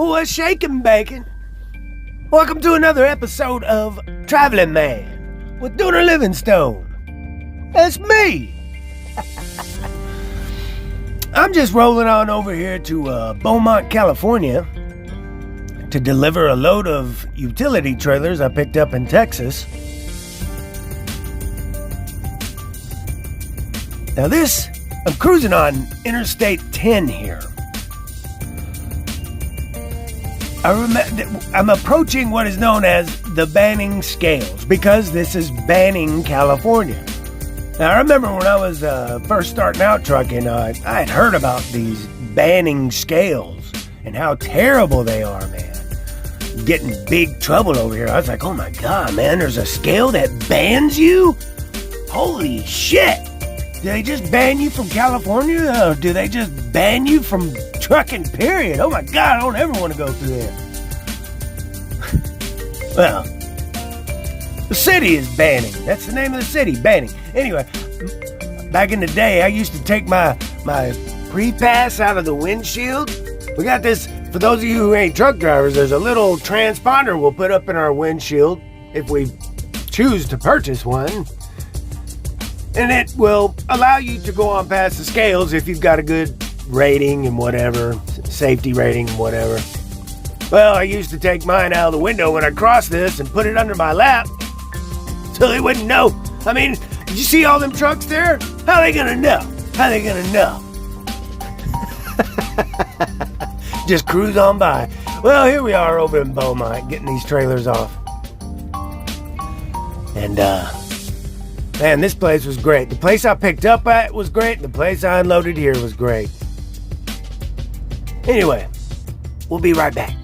What's shaking, bacon? Welcome to another episode of Traveling Man with Dooner Livingstone. That's me. I'm just rolling on over here to Beaumont, California to deliver a load of utility trailers I picked up in Texas. Now I'm cruising on Interstate 10 here. I'm approaching what is known as the Banning Scales because this is Banning, California. Now, I remember when I was first starting out trucking, I had heard about these Banning Scales and how terrible they are, man. Getting big trouble over here. I was like, oh my God, man, there's a scale that bans you? Holy shit! Do they just ban you from California, or do they just ban you from trucking, period? Oh my God, I don't ever want to go through there. Well, the city is Banning. That's the name of the city, Banning. Anyway, back in the day, I used to take my pre-pass out of the windshield. We got this, for those of you who ain't truck drivers, there's a little transponder we'll put up in our windshield if we choose to purchase one. And it will allow you to go on past the scales if you've got a good rating and whatever, safety rating and whatever. Well, I used to take mine out of the window when I crossed this and put it under my lap so they wouldn't know. I mean, did you see all them trucks there? How are they gonna know? How are they gonna know? Just cruise on by. Well, here we are over in Beaumont getting these trailers off. And, man, this place was great. The place I picked up at was great. And the place I unloaded here was great. Anyway, we'll be right back.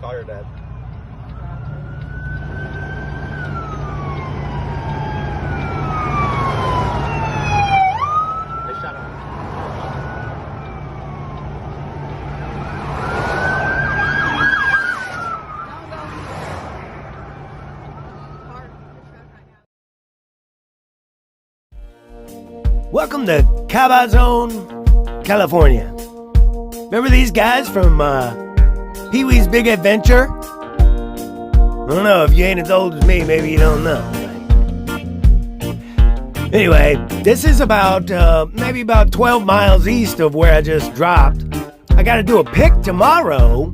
Call your dad. They shot him. Welcome to Cabazon, California. Remember these guys from Pee-wee's Big Adventure? I don't know, if you ain't as old as me, maybe you don't know. Anyway, this is about, maybe about 12 miles east of where I just dropped. I gotta do a pick tomorrow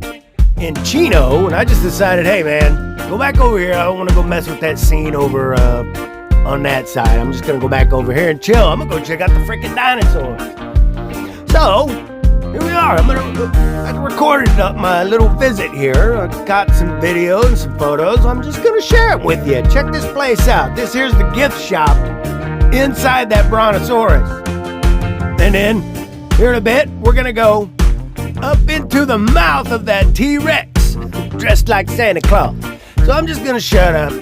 in Chino, and I just decided, hey man, go back over here. I don't wanna go mess with that scene over, on that side. I'm just gonna go back over here and chill. I'm gonna go check out the freaking dinosaurs. So, here we are. I recorded up my little visit here. I got some video and some photos. I'm just gonna share it with you. Check this place out. Here's the gift shop inside that brontosaurus. And then, here in a bit, we're gonna go up into the mouth of that T-Rex, dressed like Santa Claus. So I'm just gonna shut up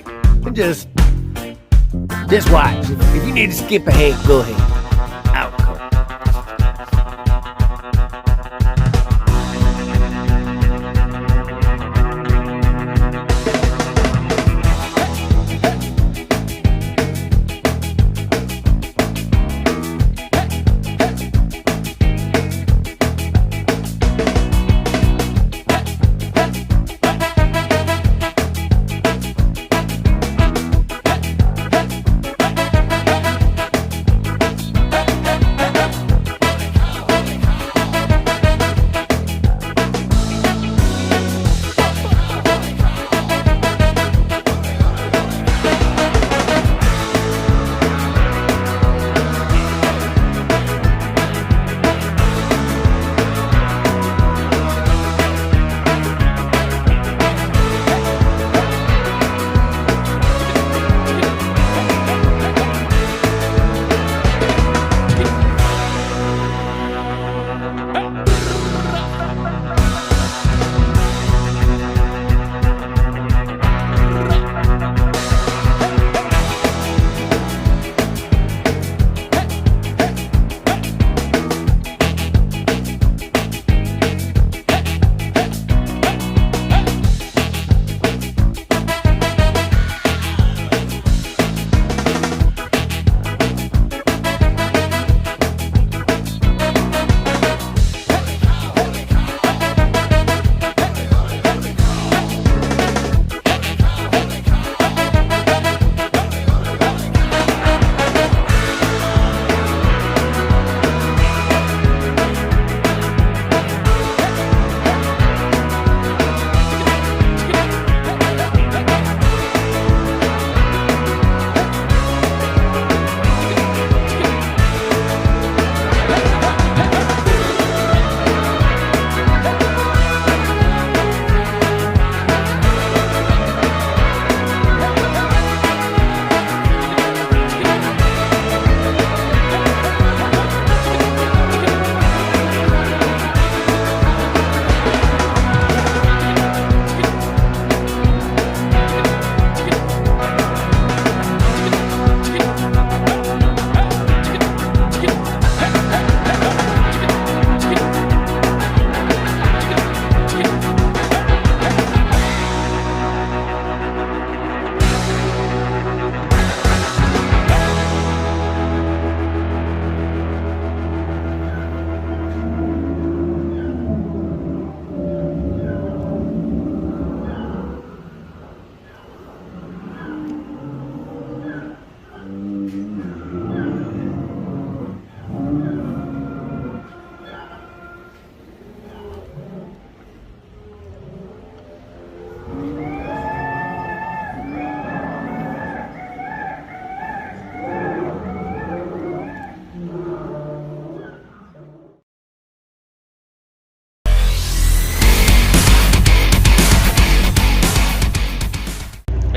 and just watch. If you need to skip ahead, go ahead. Out.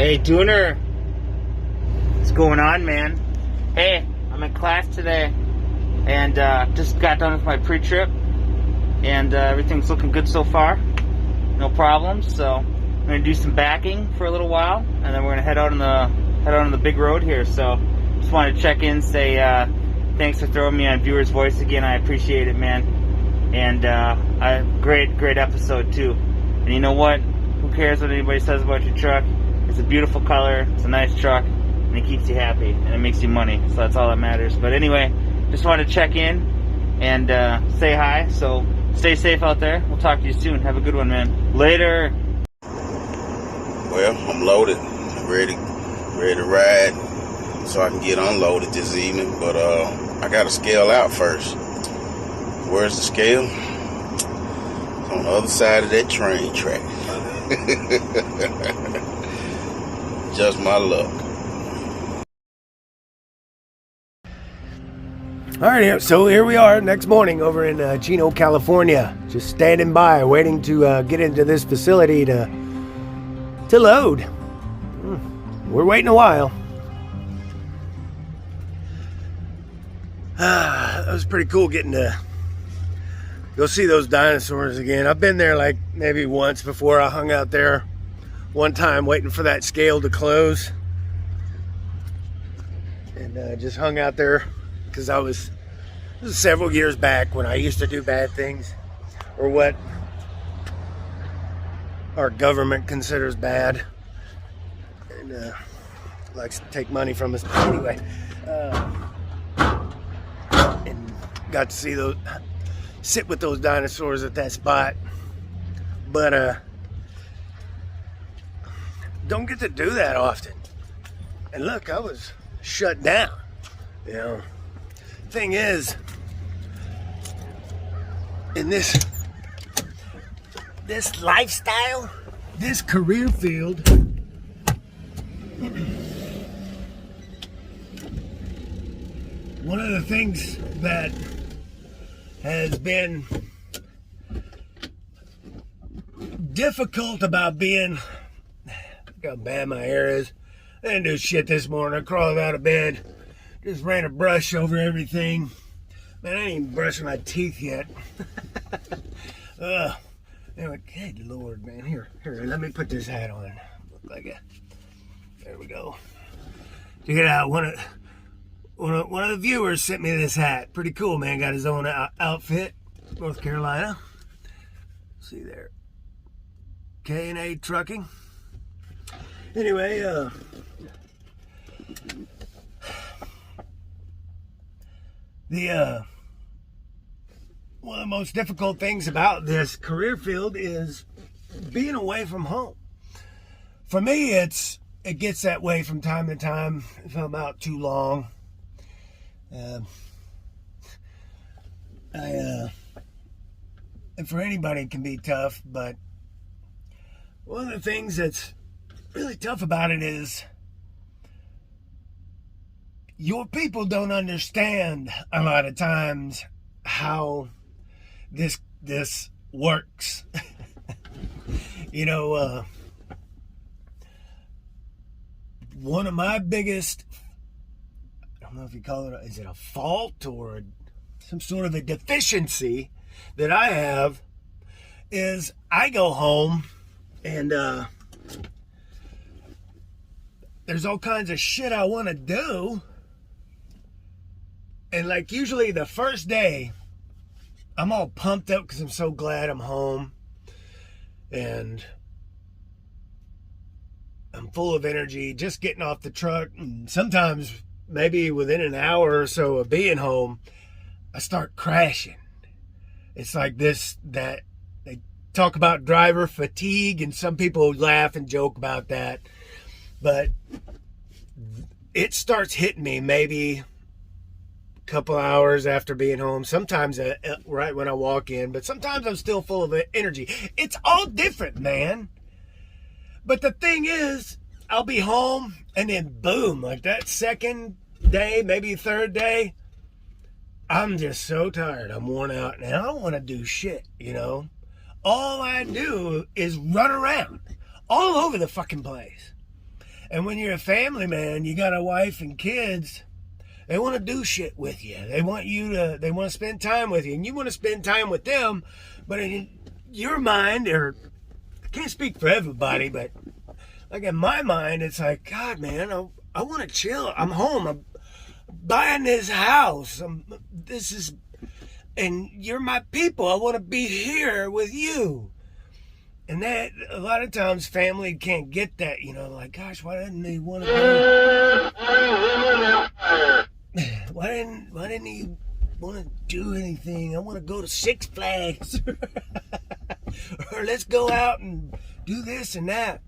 Hey, Dooner. What's going on, man? Hey, I'm in class today, and just got done with my pre-trip, and everything's looking good so far. No problems. So I'm gonna do some backing for a little while, and then we're gonna head out on the big road here. So just wanted to check in, say thanks for throwing me on Viewer's Voice again. I appreciate it, man. And great episode too. And you know what? Who cares what anybody says about your truck? It's a beautiful color. It's a nice truck. And it keeps you happy, and it makes you money, so that's all that matters. But anyway, just wanted to check in and say hi, so stay safe out there. We'll talk to you soon. Have a good one, man. Later. Well, I'm loaded, ready to ride, so I can get unloaded this evening, but I gotta scale out first. Where's the scale? It's on the other side of that train track. Just my luck. All right, so here we are next morning over in Chino, California. Just standing by, waiting to get into this facility to load. We're waiting a while. That was pretty cool getting to go see those dinosaurs again. I've been there like maybe once before. I hung out there one time waiting for that scale to close. And just hung out there. Because this was several years back when I used to do bad things, or what our government considers bad, and likes to take money from us. Anyway, and got to see sit with those dinosaurs at that spot, but don't get to do that often. And look, I was shut down, you know. Thing is, in this lifestyle, this career field, one of the things that has been difficult about being, look how bad my hair is. I didn't do shit this morning. I crawled out of bed. Just ran a brush over everything. Man, I ain't even brushing my teeth yet. Anyway, good Lord, man. Here, let me put this hat on. Look like a. There we go. Check it out. One of the viewers sent me this hat. Pretty cool, man. Got his own outfit. North Carolina. See there. K&A Trucking. Anyway, one of the most difficult things about this career field is being away from home. For me, it gets that way from time to time if I'm out too long. And for anybody it can be tough, but one of the things that's really tough about it is your people don't understand a lot of times how this works. You know, one of my biggest, I don't know if you call it, is it a fault or some sort of a deficiency that I have, is I go home and there's all kinds of shit I want to do. And like usually the first day, I'm all pumped up because I'm so glad I'm home. And I'm full of energy, just getting off the truck. And sometimes, maybe within an hour or so of being home, I start crashing. It's like that they talk about driver fatigue, and some people laugh and joke about that. But it starts hitting me maybe couple hours after being home, sometimes right when I walk in, but sometimes I'm still full of energy. It's all different, man. But the thing is, I'll be home and then boom, like that second day, maybe third day, I'm just so tired. I'm worn out and I don't want to do shit, you know. All I do is run around all over the fucking place. And when you're a family man, you got a wife and kids, they want to do shit with you. They want to spend time with you, and you want to spend time with them. But in your mind, or I can't speak for everybody, but like in my mind, it's like, God, man, I want to chill. I'm home. I'm buying this house. And you're my people. I want to be here with you. And that, a lot of times, family can't get that, like, gosh, why didn't he want to go? Why didn't he want to do anything? I want to go to Six Flags. Or let's go out and do this and that.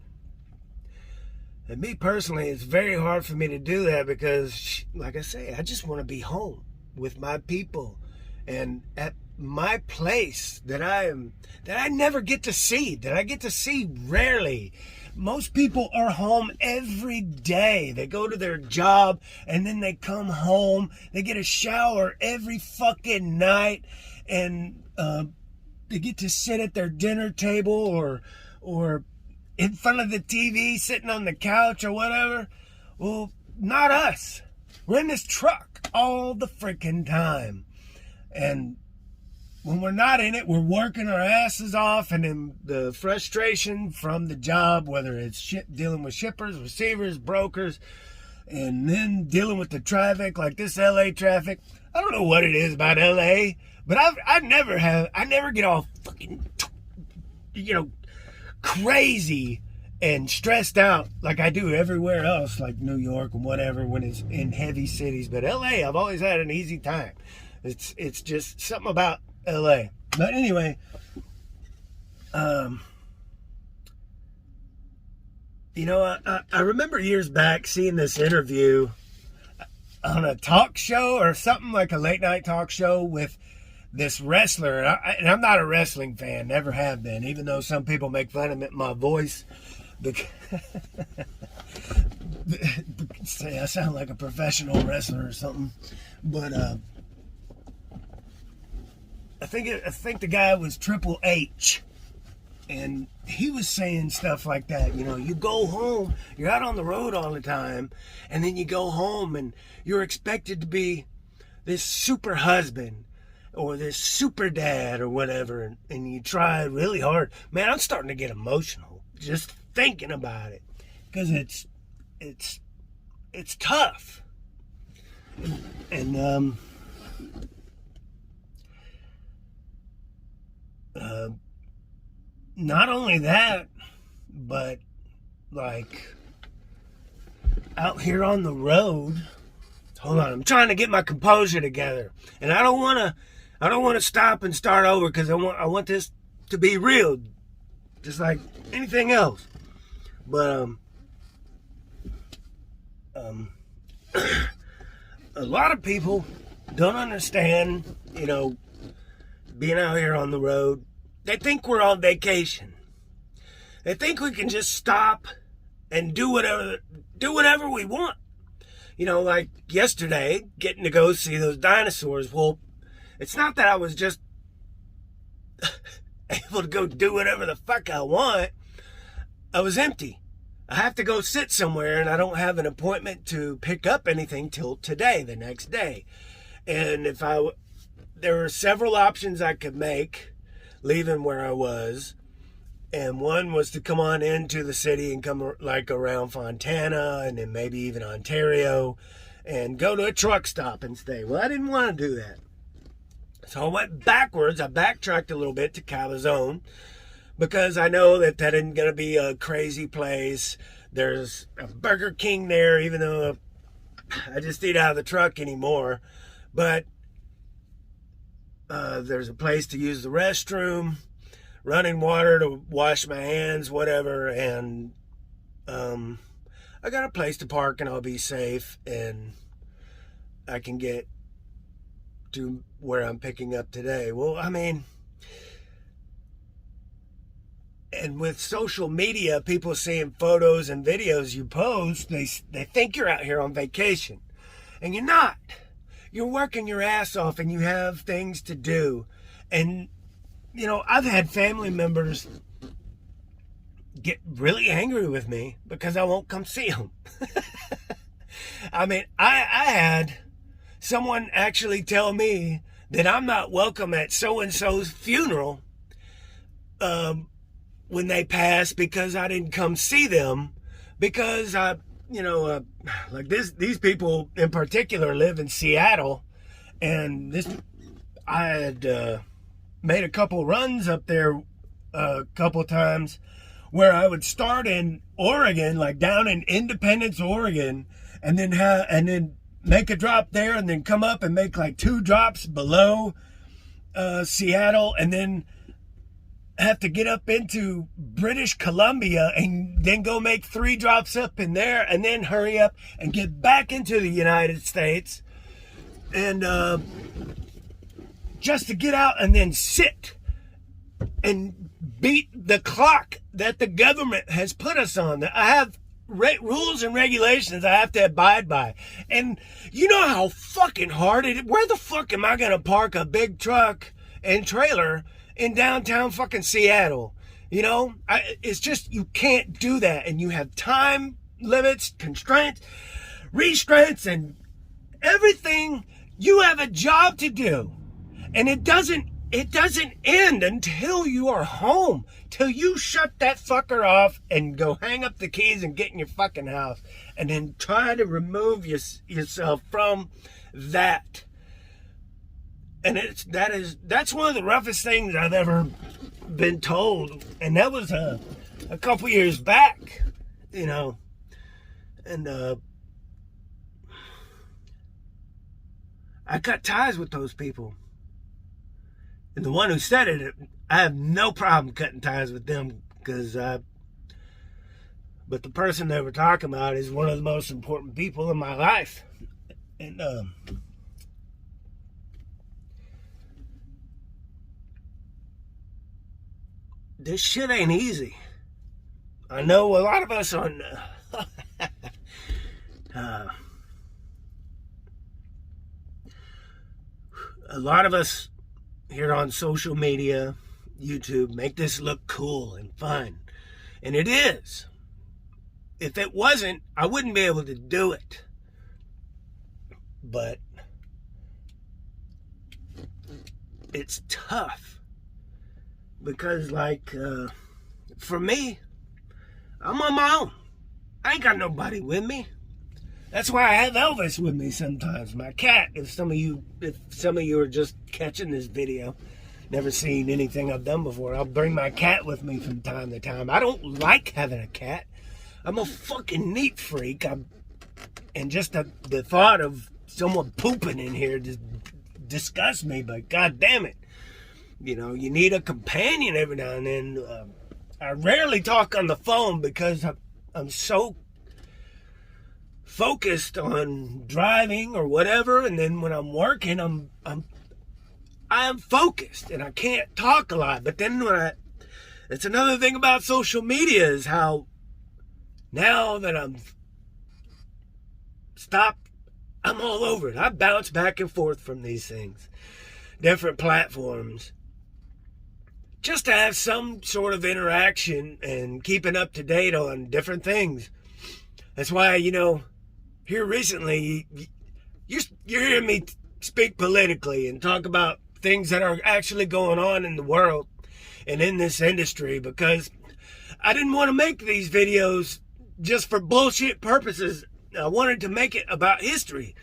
And me personally, it's very hard for me to do that because, like I say, I just want to be home with my people and at my place that I never get to see, that I get to see rarely. Most people are home every day. They go to their job and then they come home. They get a shower every fucking night, and they get to sit at their dinner table or in front of the TV, sitting on the couch or whatever. Well, not us. We're in this truck all the freaking time. And when we're not in it, we're working our asses off, and then the frustration from the job, whether it's dealing with shippers, receivers, brokers, and then dealing with the traffic, like this LA traffic. I don't know what it is about LA, but I never get all fucking, crazy and stressed out like I do everywhere else, like New York and whatever, when it's in heavy cities. But LA, I've always had an easy time. It's just something about LA. But anyway, I remember years back seeing this interview on a talk show or something, like a late night talk show with this wrestler. And I'm not a wrestling fan, never have been, even though some people make fun of my voice. Say I sound like a professional wrestler or something. But I think the guy was Triple H, and he was saying stuff like that. You go home, you're out on the road all the time, and then you go home and you're expected to be this super husband or this super dad or whatever, and you try really hard. Man, I'm starting to get emotional just thinking about it, because it's tough. And not only that, but like out here on the road. Hold on, I'm trying to get my composure together, and I don't want to stop and start over, because I want this to be real, just like anything else. But a lot of people don't understand, being out here on the road. They think we're on vacation. They think we can just stop and do whatever we want. Like yesterday, getting to go see those dinosaurs. Well, it's not that I was just able to go do whatever the fuck I want. I was empty. I have to go sit somewhere, and I don't have an appointment to pick up anything till today, the next day. And there were several options I could make leaving where I was, and one was to come on into the city and come like around Fontana and then maybe even Ontario and go to a truck stop and stay. Well, I didn't want to do that, so I went backwards. I backtracked a little bit to Cabazon, because I know that isn't going to be a crazy place. There's a Burger King there, even though I just eat out of the truck anymore. But there's a place to use the restroom, running water to wash my hands, whatever. And I got a place to park, and I'll be safe, and I can get to where I'm picking up today. Well, I mean, and with social media, people seeing photos and videos you post, they think you're out here on vacation, and you're not. You're working your ass off, and you have things to do. And I've had family members get really angry with me because I won't come see them. I mean, I had someone actually tell me that I'm not welcome at so-and-so's funeral when they pass because I didn't come see them because like these people in particular live in Seattle, and I had made a couple runs up there a couple times where I would start in Oregon, like down in Independence, Oregon, and then make a drop there and then come up and make like 2 drops below Seattle, and then have to get up into British Columbia and then go make 3 drops up in there and then hurry up and get back into the United States and just to get out and then sit and beat the clock that the government has put us on. I have rules and regulations I have to abide by. And you know how fucking hard it is. Where the fuck am I going to park a big truck and trailer in downtown fucking Seattle? You know, it's just, you can't do that. And you have time limits, constraints, restraints, and everything. You have a job to do. And it doesn't end until you are home, till you shut that fucker off and go hang up the keys and get in your fucking house, and then try to remove yourself from that. And that's one of the roughest things I've ever been told, and that was a couple years back, you know, and I cut ties with those people. And the one who said it, I have no problem cutting ties with them because but the person they were talking about is one of the most important people in my life. And this shit ain't easy. I know a lot of us on a lot of us here on social media, YouTube, make this look cool and fun. And it is. If it wasn't, I wouldn't be able to do it. But it's tough. Because, like, for me, I'm on my own. I ain't got nobody with me. That's why I have Elvis with me sometimes. My cat, if some of you are just catching this video, never seen anything I've done before, I'll bring my cat with me from time to time. I don't like having a cat. I'm a fucking neat freak. And just the thought of someone pooping in here just disgusts me, but god damn it. You know, you need a companion every now and then. I rarely talk on the phone because I'm so focused on driving or whatever, and then when I'm working, I'm focused and I can't talk a lot. But then it's another thing about social media is how now that I'm stopped, I'm all over it. I bounce back and forth from these things, different platforms, just to have some sort of interaction and keeping up to date on different things. That's why, you know, here recently, you're hearing me speak politically and talk about things that are actually going on in the world and in this industry, because I didn't want to make these videos just for bullshit purposes. I wanted to make it about history.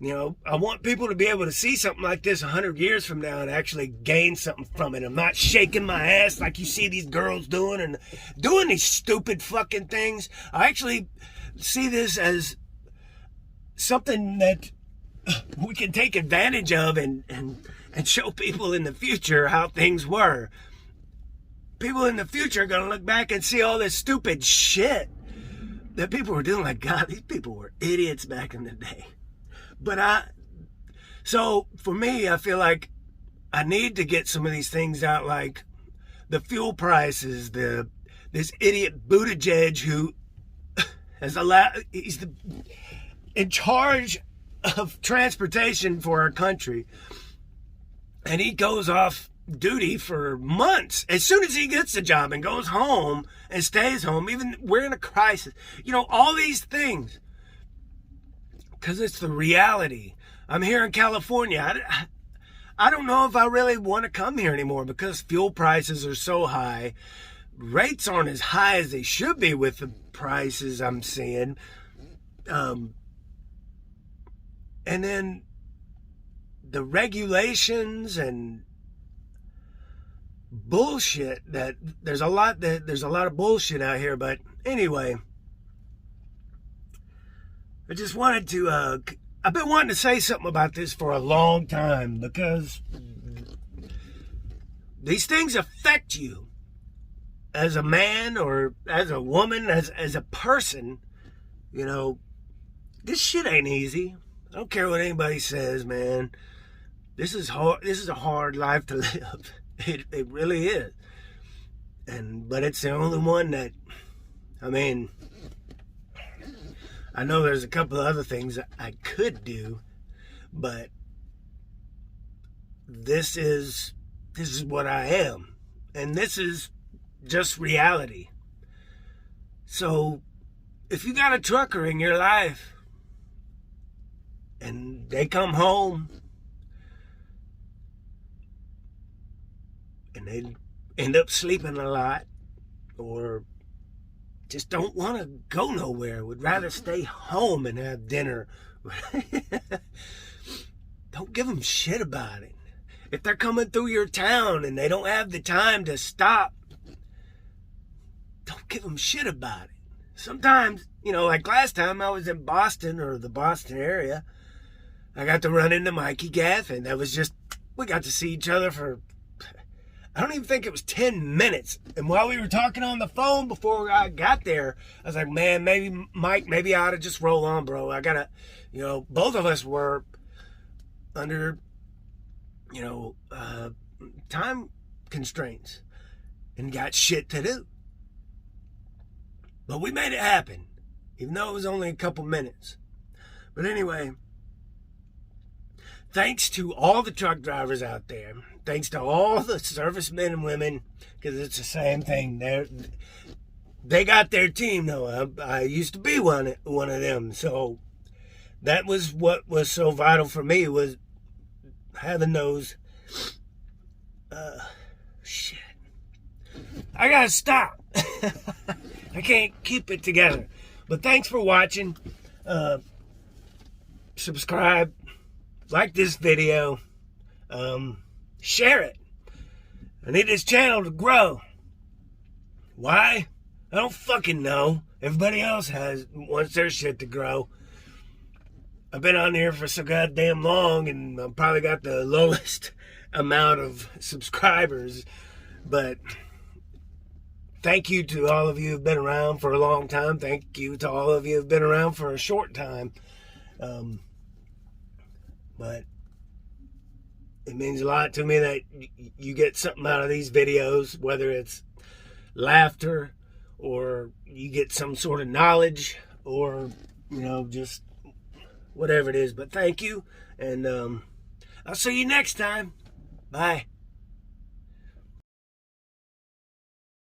You know, I want people to be able to see something like this 100 years from now and actually gain something from it. I'm not shaking my ass like you see these girls doing and doing these stupid fucking things. I actually see this as something that we can take advantage of and show people in the future how things were. People in the future are going to look back and see all this stupid shit that people were doing. Like, God, these people were idiots back in the day. But so for me, I feel like I need to get some of these things out, like the fuel prices, this idiot Buttigieg who he's in charge of transportation for our country, and he goes off duty for months. As soon as he gets the job and goes home and stays home, even we're in a crisis. You know, all these things. Because it's the reality. I'm here in California. I don't know if I really want to come here anymore because fuel prices are so high. Rates aren't as high as they should be with the prices I'm seeing. And then the regulations and bullshit that there's a lot of bullshit out here. But anyway, I just wanted to I've been wanting to say something about this for a long time because these things affect you as a man or as a woman, as a person. You know, this shit ain't easy. I don't care what anybody says, man. This is hard. This is a hard life to live. It really is. But it's the only one that, I mean, I know there's a couple of other things I could do, but this is what I am. And this is just reality. So if you got a trucker in your life and they come home and they end up sleeping a lot or just don't want to go nowhere, would rather stay home and have dinner, don't give them shit about it. If they're coming through your town and they don't have the time to stop, don't give them shit about it. Sometimes, you know, like last time I was in Boston or the Boston area, I got to run into Mikey Gaff, and that was just, we got to see each other for, I don't even think it was 10 minutes. And while we were talking on the phone before I got there, I was like, man, maybe I ought to just roll on, bro. I gotta, you know, both of us were under, you know, time constraints and got shit to do. But we made it happen, even though it was only a couple minutes. But anyway, thanks to all the truck drivers out there. Thanks to all the servicemen and women, because it's the same thing. They got their team, though. I used to be one of them. So that was what was so vital for me, was having those... shit. I gotta stop. I can't keep it together. But thanks for watching. Subscribe. Like this video. Share it. I need this channel to grow. Why? I don't fucking know. Everybody else wants their shit to grow. I've been on here for so goddamn long, and I've probably got the lowest amount of subscribers. But thank you to all of you who've been around for a long time. Thank you to all of you who've been around for a short time. But it means a lot to me that you get something out of these videos, whether it's laughter or you get some sort of knowledge or, you know, just whatever it is. But thank you, and I'll see you next time. Bye.